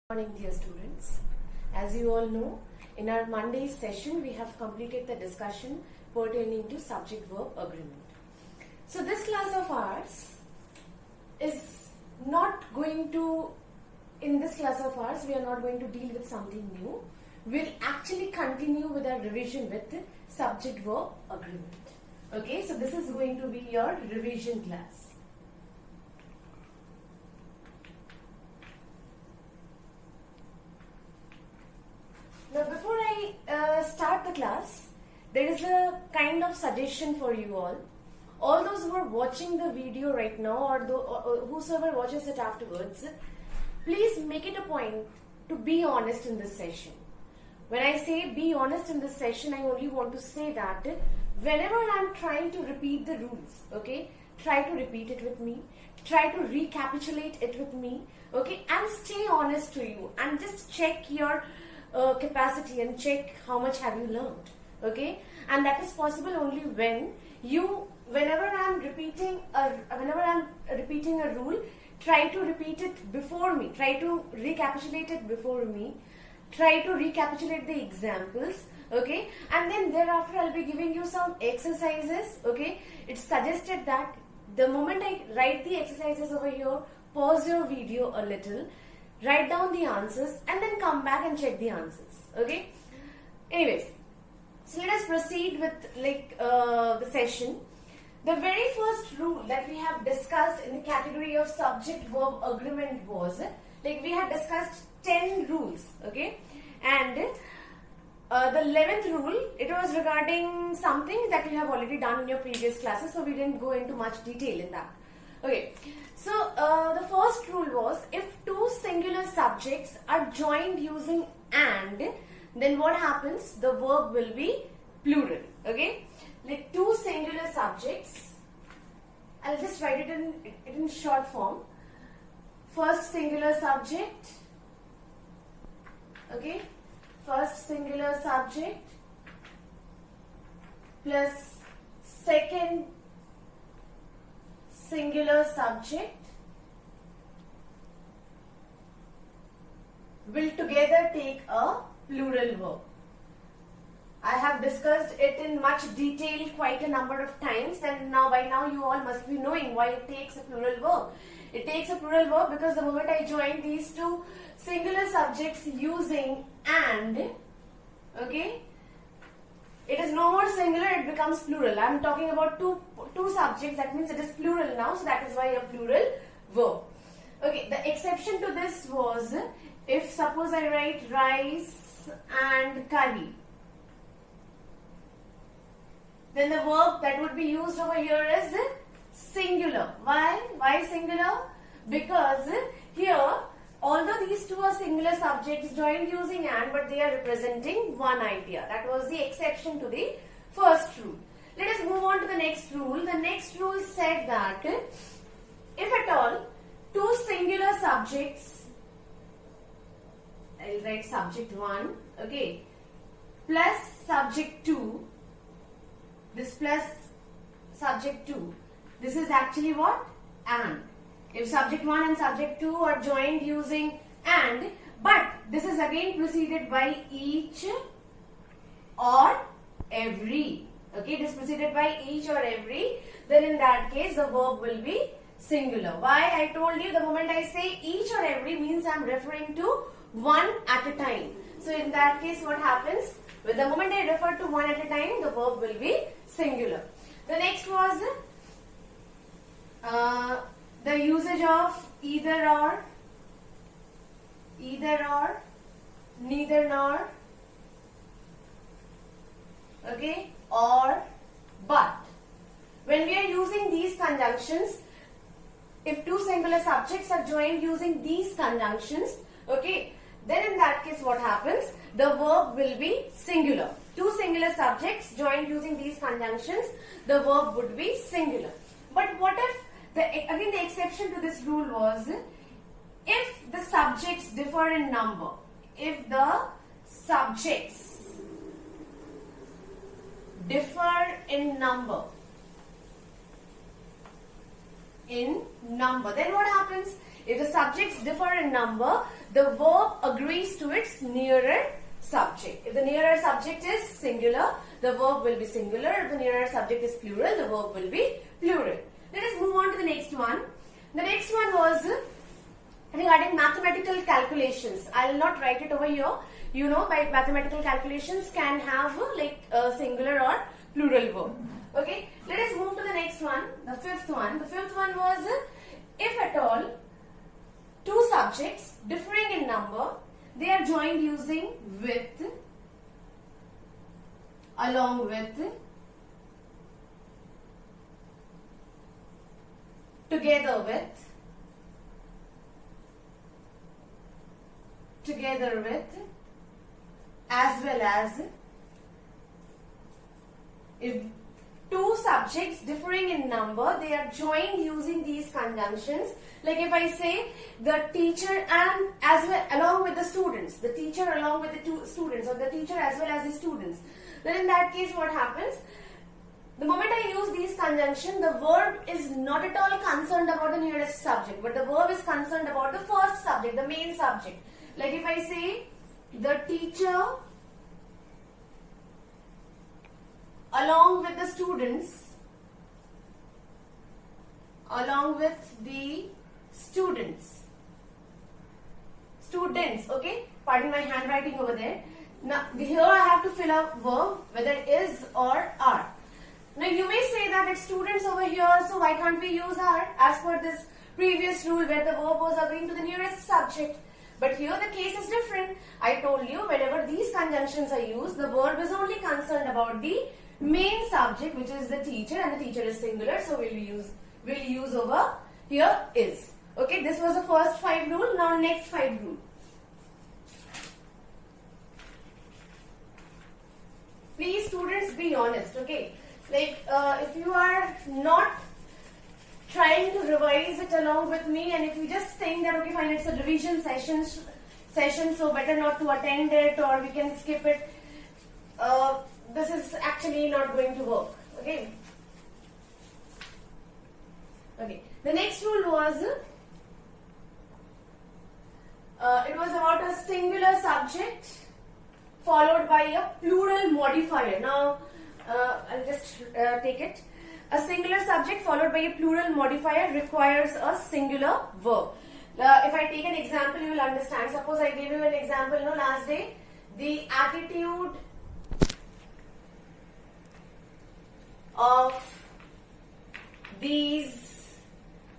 Morning, dear students. As you all know, in our Monday session, we have completed the discussion pertaining to subject-verb agreement. So this class of ours is not going to, in this class of ours, we are not going to deal with something new. We'll actually continue with our revision with subject-verb agreement. Okay, so this is going to be your revision class. Now, before I start the class, there is a kind of suggestion for you all. All those who are watching the video right now or whosoever watches it afterwards, please make it a point to be honest in this session. When I say be honest in this session, I only want to say that whenever I am trying to repeat the rules, okay, try to repeat it with me, try to recapitulate it with me, okay, and stay honest to you and just check your capacity and check how much have you learned, okay, and that is possible only when whenever I am repeating a rule, try to repeat it before me, try to recapitulate it before me, try to recapitulate the examples, okay, and then thereafter I'll be giving you some exercises, okay. It's suggested that the moment I write the exercises over here, pause your video a little, write down the answers and then come back and check the answers, okay. Anyways, so let us proceed with the session. The very first rule that we have discussed in the category of subject-verb agreement was, we had discussed 10 rules, okay, and the 11th rule, it was regarding something that you have already done in your previous classes, so we didn't go into much detail in that. Okay, so the first rule was, if two singular subjects are joined using and, then what happens? The verb will be plural, okay. Like two singular subjects, I'll just write it in short form. First singular subject, okay, first singular subject plus second singular subject will together take a plural verb. I have discussed it in much detail quite a number of times, and by now you all must be knowing why it takes a plural verb. It takes a plural verb because the moment I join these two singular subjects using and, okay, it is no more singular, it becomes plural. I am talking about two subjects, that means it is plural now, so that is why a plural verb. Okay, the exception to this was, if suppose I write rice and curry, then the verb that would be used over here is singular. Why? Why singular? Because here, although these two are singular subjects joined using and, but they are representing one idea. That was the exception to the first rule. Let us move on to the next rule. The next rule said that if at all two singular subjects, I will write subject 1, okay, plus subject 2, this plus subject 2, this is actually what? And. If subject 1 and subject 2 are joined using and, but this is again preceded by each or every, okay, this preceded by each or every, then in that case the verb will be singular. Why? I told you the moment I say each or every means I am referring to one at a time. So in that case what happens? With the moment I refer to one at a time, the verb will be singular. The next was the usage of either or, neither nor, okay, or but. When we are using these conjunctions, if two singular subjects are joined using these conjunctions, okay, then in that case what happens? The verb will be singular. Two singular subjects joined using these conjunctions, the verb would be singular. But what if, again the exception to this rule was, if the subjects differ in number, if the subjects differ in number, then what happens? If the subjects differ in number, the verb agrees to its nearer subject. If the nearer subject is singular, the verb will be singular. If the nearer subject is plural, the verb will be plural. Let us move on to the next one. The next one was regarding mathematical calculations. I will not write it over here. You know, by mathematical calculations can have like a singular or plural verb. Okay, let us move to the next one, the fifth one. The fifth one was, if at all two subjects differing in number, they are joined using with, along with, together with, as well as. If two subjects differing in number, they are joined using these conjunctions. Like if I say the teacher and as well along with the students, the teacher along with the two students, or the teacher as well as the students, then in that case what happens? The moment I use these conjunction, the verb is not at all concerned about the nearest subject, but the verb is concerned about the first subject, the main subject. Like if I say the teacher along with the students, okay, pardon my handwriting over there. Now here I have to fill a verb, whether is or are. Now you may say that it's students over here, so why can't we use are as per this previous rule where the verb was agreeing to the nearest subject. But here the case is different. I told you whenever these conjunctions are used, the verb is only concerned about the main subject, which is the teacher, and the teacher is singular, so we'll use over here is. Okay, this was the first 5 rule. Now next 5 rule. Please students, be honest. Okay, like if you are not trying to revise it along with me, and if you just think that okay fine, it's a revision session, so better not to attend it, or we can skip it, this is actually not going to work. Okay. Okay. The next rule was it was about a singular subject followed by a plural modifier. Now I'll just take it. A singular subject followed by a plural modifier requires a singular verb. If I take an example, you will understand. Suppose I gave you an example, last day. The attitude of these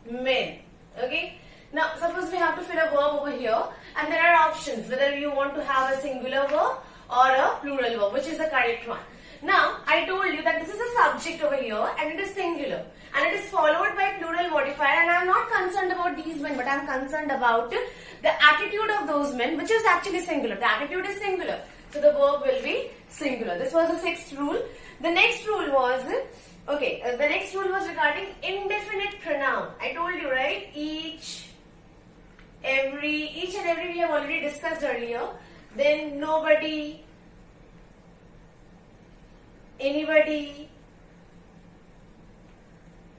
men. Okay. Now, suppose we have to fill a verb over here, and there are options whether you want to have a singular verb or a plural verb, which is the correct one. Now, I told you that this is a subject over here, and it is singular, and it is followed by plural modifier, and I am not concerned about these men, but I am concerned about the attitude of those men, which is actually singular. The attitude is singular, so the verb will be singular. This was the 6th rule. The next rule was, the next rule was regarding indefinite pronoun. I told you, right? Each and every we have already discussed earlier. Then nobody, anybody,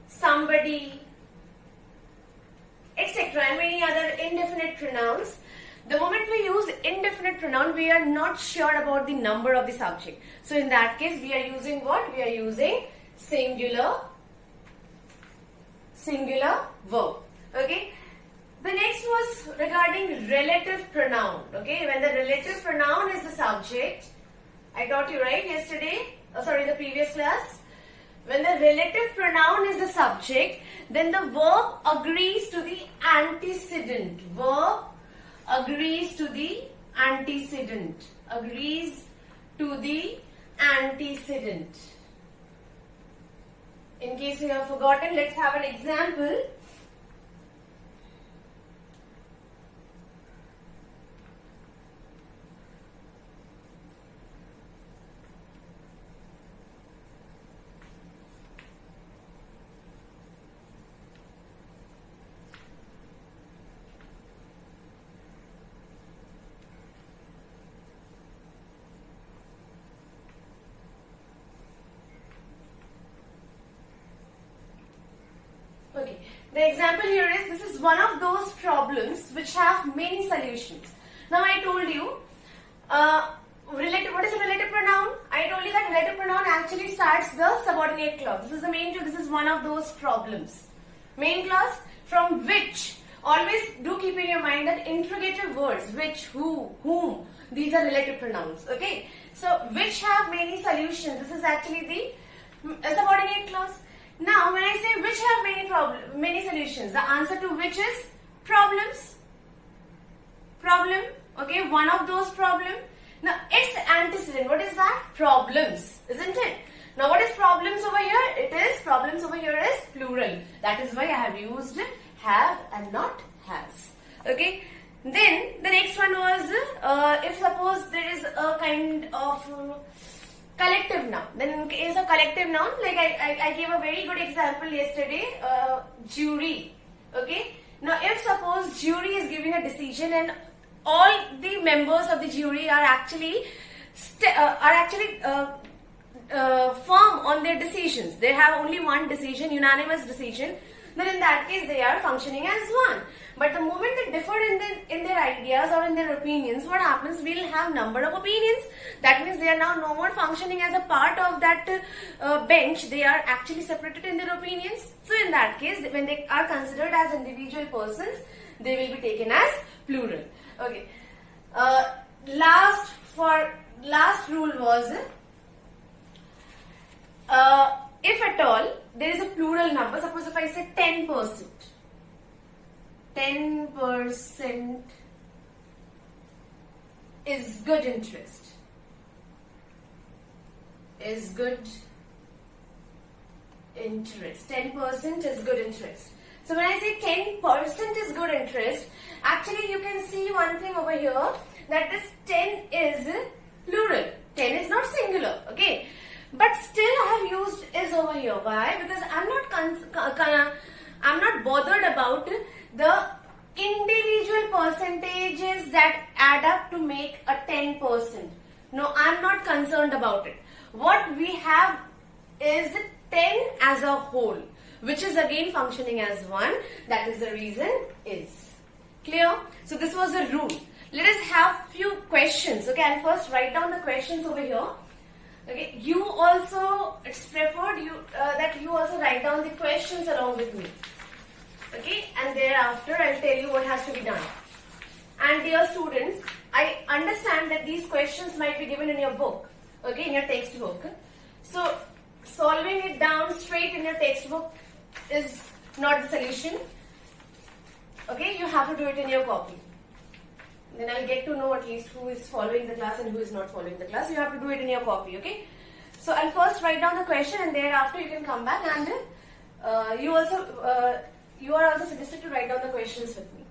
somebody, etc. and many other indefinite pronouns. The moment we use indefinite pronoun, we are not sure about the number of the subject. So in that case, we are using what? We are using singular verb. Okay. The next was regarding relative pronoun. Okay. When the relative pronoun is the subject, I taught you right yesterday, the previous class. When the relative pronoun is the subject, then the verb agrees to the antecedent. Verb agrees to the antecedent. Agrees to the antecedent. In case you have forgotten, let's have an example. Okay, The example here is, this is one of those problems which have many solutions. Now I told you, what is a relative pronoun? I told you that relative pronoun actually starts the subordinate clause. This is the main clause. This is one of those problems. Main clause from which. Always do keep in your mind that interrogative words, which, who, whom, these are relative pronouns. Okay. So which have many solutions. This is actually the subordinate clause. Now when I say which have many solutions, the answer to which is problems. Problem. Okay. One of those problem. Now its antecedent, what is that? Problems, isn't it? Now what is problems over here? It is, problems over here is plural. That is why I have used have and not has. Okay. Then the next one was, if suppose there is a kind of collective noun. Then in case of collective noun, like I gave a very good example yesterday, jury. Okay. Now if suppose jury is giving a decision and all the members of the jury are actually firm on their decisions. They have only one decision, unanimous decision. Then in that case they are functioning as one. But the moment they differ in their ideas or in their opinions, what happens? We'll have number of opinions. That means they are now no more functioning as a part of that bench. They are actually separated in their opinions. So in that case, when they are considered as individual persons, they will be taken as plural. Okay. Last rule was, if at all there is a plural number, suppose if I say 10%. 10% is good interest. Is good interest. 10% is good interest. So when I say 10% is good interest, actually you can see one thing over here, that this 10 is plural. 10 is not singular. Okay. But still I have used is over here. Why? Because I'm not bothered about the individual percentages that add up to make a 10%. No, I'm not concerned about it. What we have is 10 as a whole, which is again functioning as one. That is the reason is. Clear? So this was a rule. Let us have few questions. Okay, I'll first write down the questions over here. Okay, you also, it's preferred that you also write down the questions along with me. Okay, and thereafter I'll tell you what has to be done. And dear students, I understand that these questions might be given in your book, okay, in your textbook. So solving it down straight in your textbook is not the solution. Okay, you have to do it in your copy. Then I'll get to know at least who is following the class and who is not following the class. You have to do it in your copy, okay? So I'll first write down the question and thereafter you can come back and you are also suggested to write down the questions with me.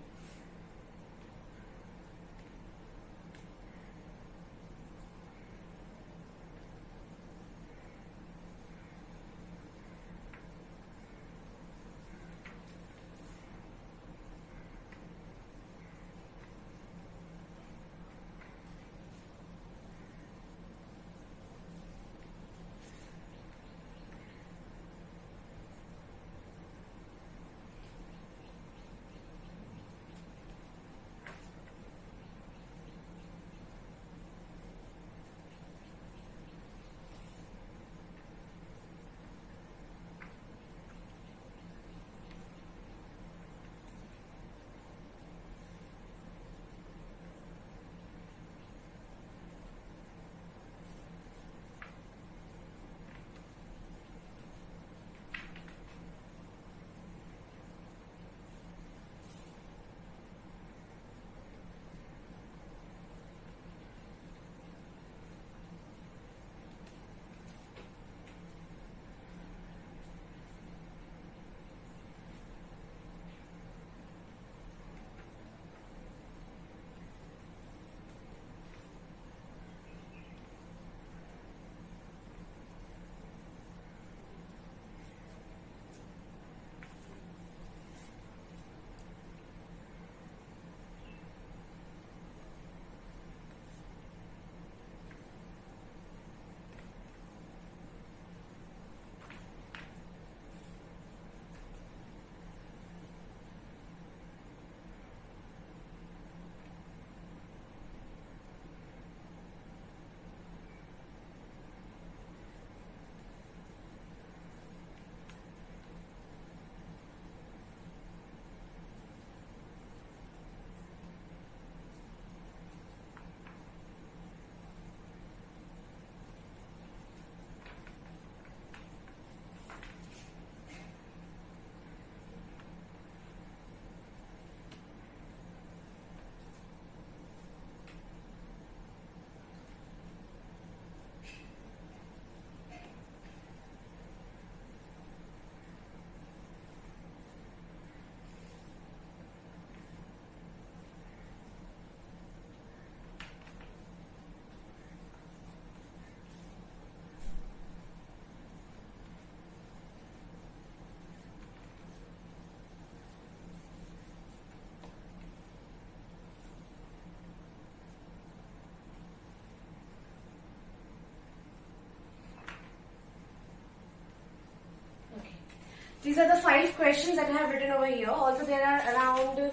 These are the 5 questions that I have written over here. Although there are around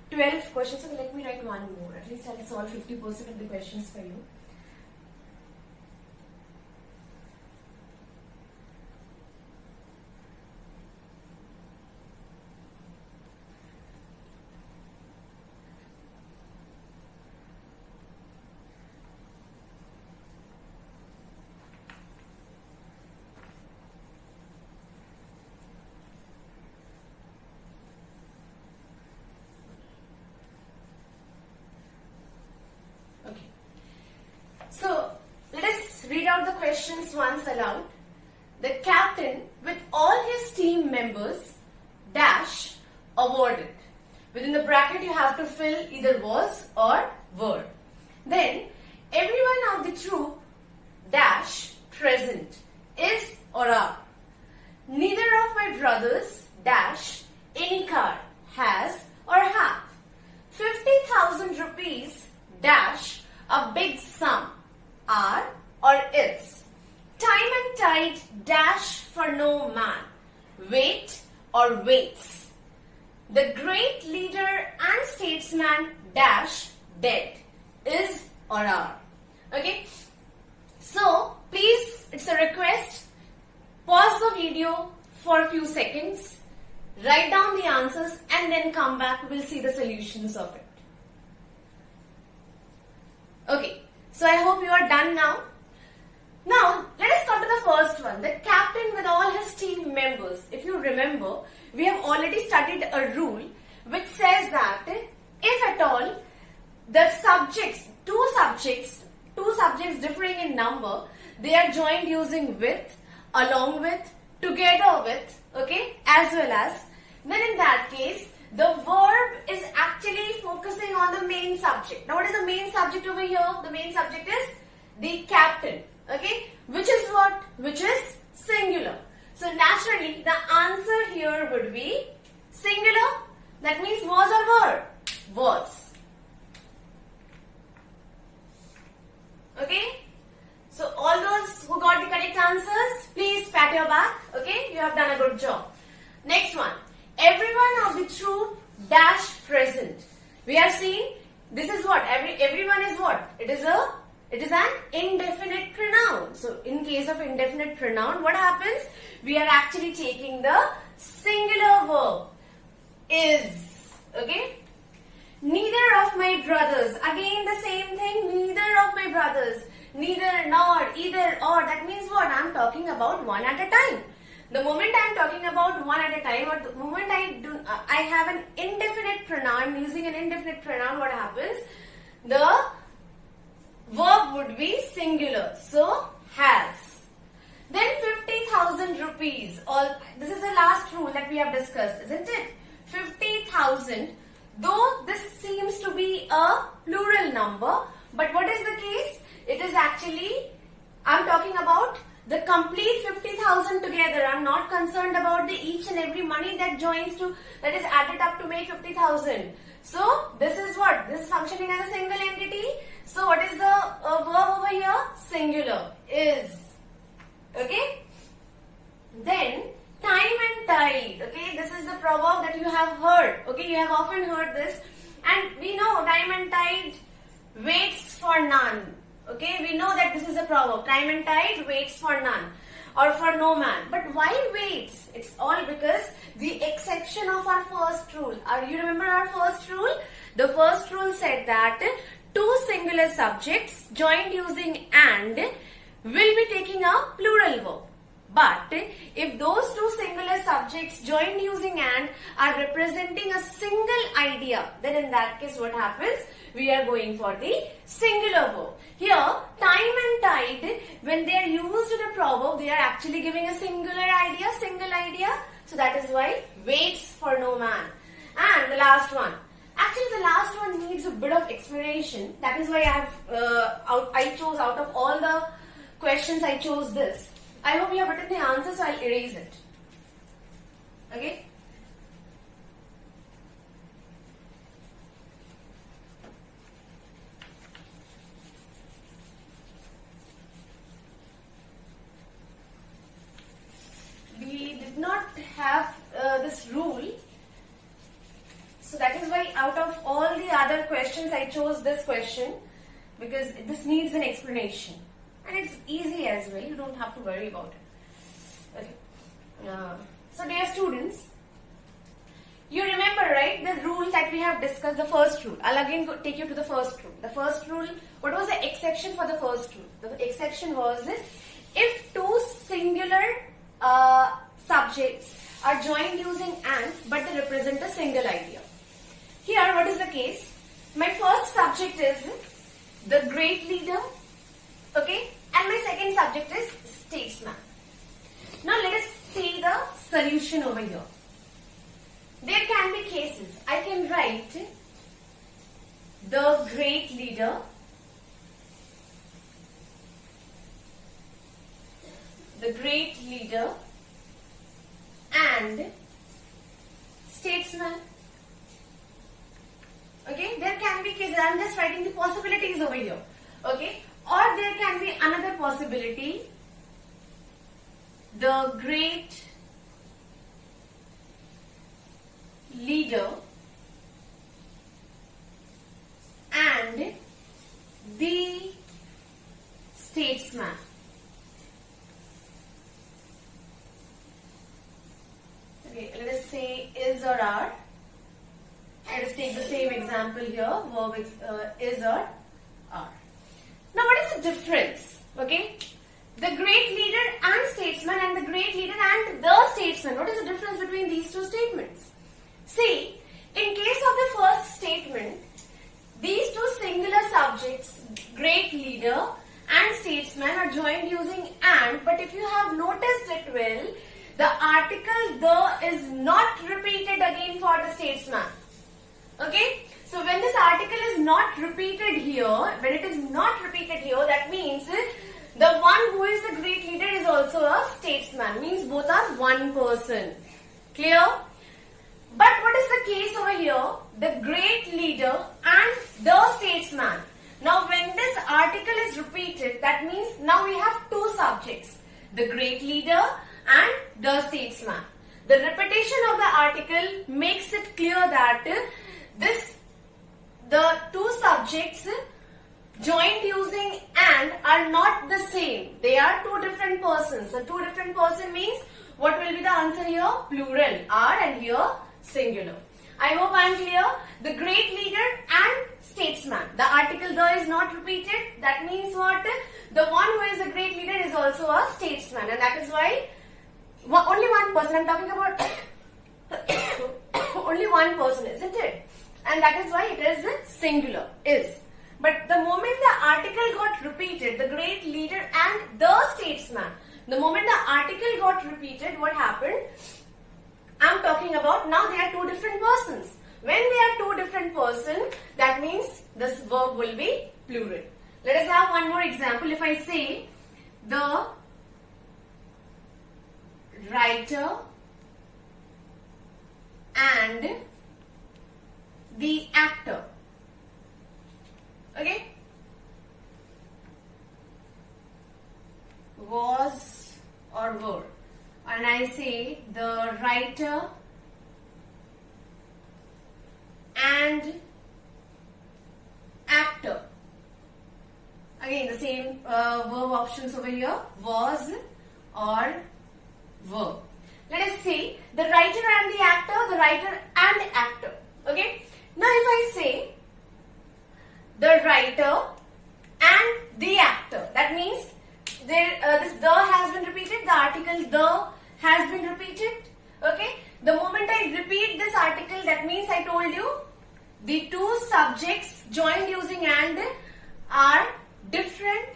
12 questions, so let me write one more. At least I'll solve 50% of the questions for you. So, let us read out the questions once aloud. The captain with all his team members dash awarded. Within the bracket you have to fill either was or were. Then, everyone of the troop dash present is or are. Neither of my brothers dash any car has or have. 50,000 rupees dash a big sum are or is. Time and tide dash for no man. Wait or waits. The great leader and statesman dash dead is or are. Okay. So please, it's a request. Pause the video for a few seconds. Write down the answers and then come back. We'll see the solutions of it. Okay. So I hope you are done now. Now, let us come to the first one. The captain with all his team members. If you remember, we have already studied a rule which says that if at all the two subjects differing in number, they are joined using with, along with, together with, okay, as well as, then in that case, the verb is actually focusing on the main subject. Now what is the main subject over here? The main subject is the captain. Okay? Which is what? Which is singular. So naturally the answer here would be singular. That means was or were? Was. Okay? So all those who got the correct answers, please pat your back. Okay? You have done a good job. Next one. Everyone of the troop dash present. We have seen this is what? Everyone is what? It is an indefinite pronoun. So in case of indefinite pronoun, what happens? We are actually taking the singular verb is. Okay? Neither of my brothers. Again the same thing. Neither of my brothers. Neither, nor, either, or. That means what? I am talking about one at a time. The moment I am talking about one at a time, or the moment I have an indefinite pronoun, I am using an indefinite pronoun, what happens? The verb would be singular. So, has. Then 50,000 rupees. This is the last rule that we have discussed, isn't it? 50,000. Though this seems to be a plural number, but what is the case? It is actually, I am talking about the complete 50,000 together. I am not concerned about the each and every money that that is added up to make 50,000. So this is what? This is functioning as a single entity. So what is the verb over here? Singular. Is. Okay. Then time and tide. Okay. This is the proverb that you have heard. Okay. You have often heard this. And we know time and tide waits for none. Okay, we know that this is a proverb. Time and tide waits for none or for no man. But why waits? It's all because the exception of our first rule. You remember our first rule? The first rule said that two singular subjects joined using and will be taking a plural verb. But if those two singular subjects joined using and are representing a single idea, then in that case what happens? We are going for the singular verb. Here, time and tide, when they are used in a proverb, they are actually giving a single idea. So that is why waits for no man. And the last one. Actually, the last one needs a bit of explanation. That is why I chose out of all the questions, I chose this. I hope you have written the answer, so I'll erase it. Okay? We did not have other questions, I chose this question because this needs an explanation. And it's easy as well. You don't have to worry about it. Okay. So dear students, you remember, right, the rule that we have discussed, the first rule. I'll again take you to the first rule. The first rule, what was the exception for the first rule? The exception was if two singular subjects are joined using and, but they represent a single idea. Here, what is the case? My first subject is the great leader, okay, and my second subject is statesman. Now let us see the solution over here. There can be cases. I can write the great leader, and statesman. Okay, there can be cases. I am just writing the possibilities over here. Okay, or there can be another possibility, the great leader and the statesman. Okay, let us say is or are. Let us take the same example here, verb is or are. Now what is the difference? Okay, the great leader and statesman and the great leader and the statesman. What is the difference between these two statements? See, in case of the first statement, these two singular subjects, great leader and statesman, are joined using and, but if you have noticed it well, the article the is not repeated again for the statesman. Okay, so when this article is not repeated here, that means the one who is the great leader is also a statesman, means both are one person. Clear? But what is the case over here? The great leader and the statesman. Now when this article is repeated, that means now we have two subjects, the great leader and the statesman. The repetition of the article makes it clear that the two subjects joined using and are not the same. They are two different persons. So two different person means what will be the answer here? Plural, are, and here singular. I hope I am clear. The great leader and statesman. The article the is not repeated. That means what? The one who is a great leader is also a statesman, and that is why only one person. I am talking about only one person, isn't it? And that is why it is singular, is. But the moment the article got repeated, the great leader and the statesman, the moment the article got repeated, what happened? I am talking about now they are two different persons. When they are two different persons, that means this verb will be plural. Let us have one more example. If I say the writer and the actor. Okay? Was or were. And I say the writer and actor. Again the same verb options over here, was or were. Let us see the writer and the writer and actor. Okay. Now if I say the writer and the actor, that means this the has been repeated, the article the has been repeated. Okay. The moment I repeat this article, that means I told you the two subjects joined using and are different.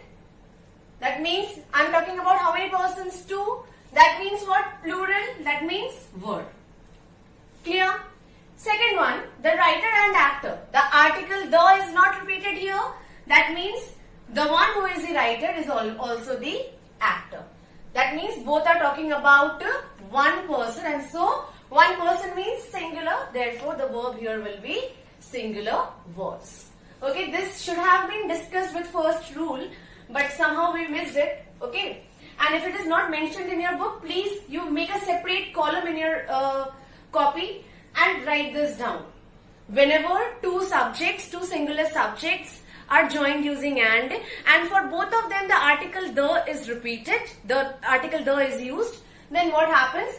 That means I am talking about how many persons? Two. That means what? Plural. That means word. Clear? Second one, the writer and actor. The article the is not repeated here. That means the one who is the writer is also the actor. That means both are talking about one person, and so one person means singular. Therefore, the verb here will be singular was. Okay, this should have been discussed with first rule, but somehow we missed it. Okay, and if it is not mentioned in your book, please you make a separate column in your copy and write this down. whenever two subjects, two singular subjects are joined using and for both of them the article the is repeated, the article the is used, then what happens?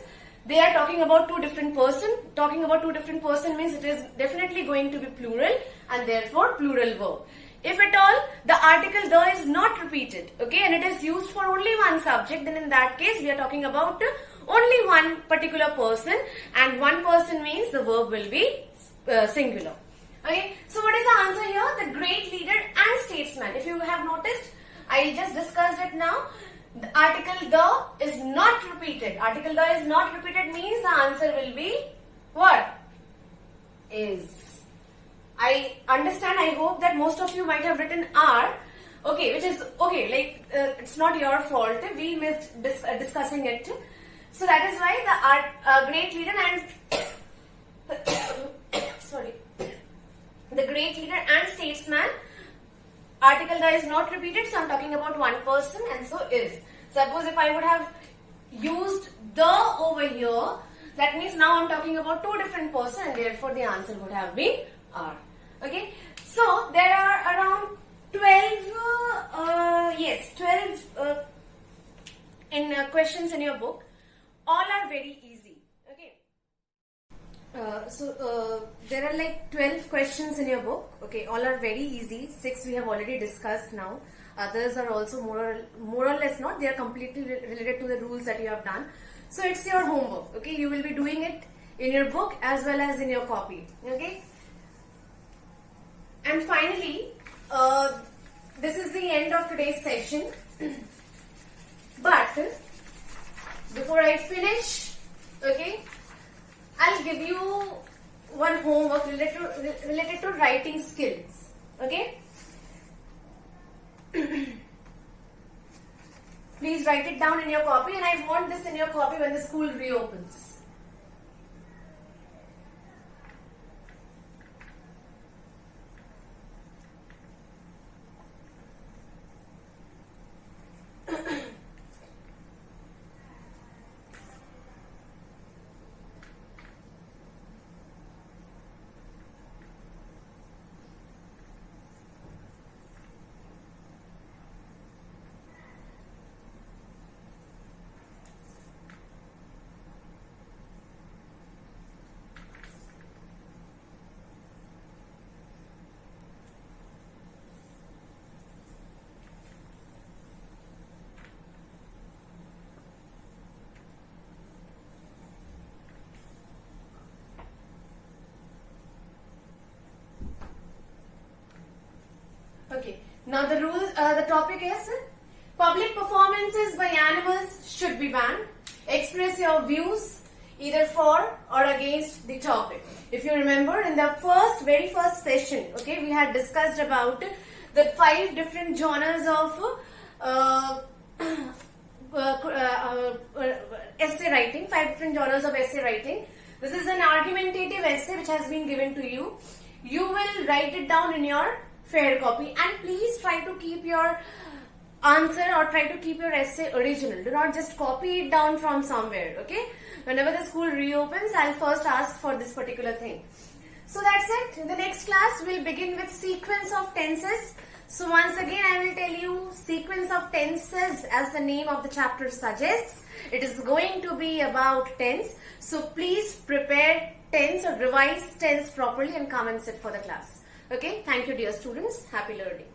They are talking about two different person. Talking about two different person means it is definitely going to be plural and therefore plural verb. If at all the article the is not repeated, okay, and it is used for only one subject, then in that case we are talking about only one particular person, and one person means the verb will be singular. Okay, so what is the answer here? The great leader and statesman. If you have noticed, I just discussed it now. The article the is not repeated. Article the is not repeated means the answer will be what? Is. I understand, I hope that most of you might have written are, okay, which is okay, like it's not your fault, we missed discussing it. So that is why the great leader and sorry, the great leader and statesman, article the is not repeated, so I am talking about one person, and so is. Suppose if I would have used the over here, that means now I am talking about two different persons, and therefore the answer would have been are. Okay, so there are around 12 questions in your book. All are very easy. Okay, there are like 12 questions in your book. Okay, all are very easy. 6 we have already discussed now. Others are also more or less not. They are completely related to the rules that you have done. So it's your homework. Okay, you will be doing it in your book as well as in your copy. Okay. And finally, this is the end of today's session. But before I finish, okay, I'll give you one homework related to writing skills. Okay. Please write it down in your copy, and I want this in your copy when the school reopens. Okay. Now the topic is public performances by animals should be banned. Express your views either for or against the topic. If you remember, in the very first session, okay, we had discussed about the 5 different genres of essay writing. 5 different genres of essay writing. This is an argumentative essay which has been given to you. You will write it down in your fair copy, and please try to keep your answer or try to keep your essay original. Do not just copy it down from somewhere. Okay, whenever the school reopens, I'll first ask for this particular thing. So that's it. In the next class, we'll begin with sequence of tenses. So once again, I will tell you sequence of tenses as the name of the chapter suggests. It is going to be about tense. So please prepare tense or revise tense properly and come and sit for the class. Okay, thank you dear students. Happy learning.